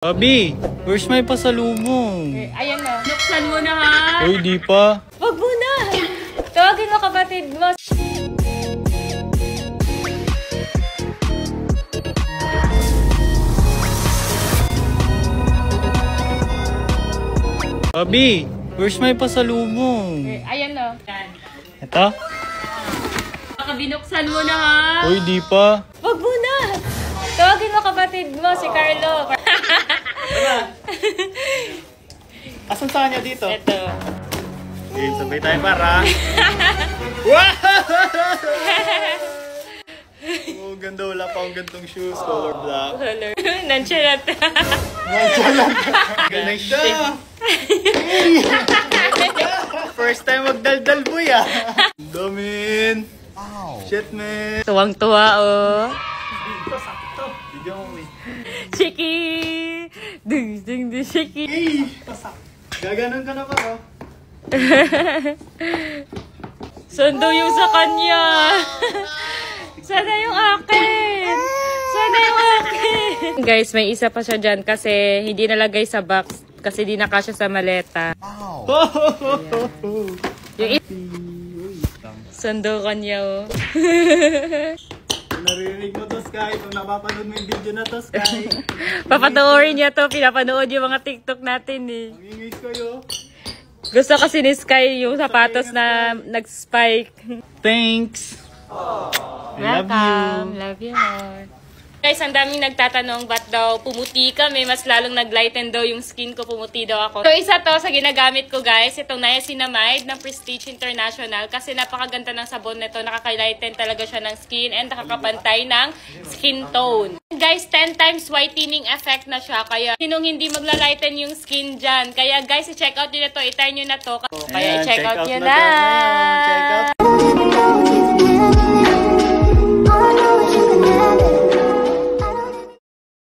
Abi, where's my pasalubong? Ayan na. Nuksan mo na ha. Uy, di pa. Wag mo na. Tawagin mo kapatid mo. Abi, where's my pasalubong? Ayan na. Ito? Baka binuksan mo na ha. Uy, di pa. Wag mo na. Tawagin mo kapatid mo, si Carlo. Asan sa kanya dito? Ito. Okay, sabay tayo para. Wow! Oh, ganda. Wala pa akong gantong shoes. Color black. Color. Nonchalant. Ganda! First time magdaldal, boy, ah. Damin. Shit, man. Tuwang-tuwa, oh. Sakto. Bigyan mo, eh. Shiki! Ding, ding, ding, shiki! Hey! Gaganon ka na pa, oh. Sundo yung sa kanya. Sana yung akin. Sana yung akin. Guys, may isa pa siya dyan kasi hindi nalagay sa box. Kasi di nakasya sa maleta. Yung sundo kanya, oh. Narinig mo to, Sky. Kung napapanood mo yung video na to, Sky. Papanoorin niya to. Pinapanood yung mga TikTok natin, eh. Ang ingay kayo. Gusto kasi ni Sky yung sapatos na nag-spike. Thanks. Welcome. Love you more. Guys, ang daming nagtatanong ba't daw pumuti kami, mas lalong naglighten daw yung skin ko, pumuti daw ako. So, isa to sa ginagamit ko, guys, itong Niacinamide ng Prestige International kasi napakaganda ng sabon nito, nakaka-lighten talaga siya ng skin and nakakapantay ng skin tone. Guys, 10 times whitening effect na siya, kaya sinong hindi magla-lighten yung skin dyan. Kaya guys, i-check out nyo na to, i-try nyo na to. Kaya i-check out nyo na.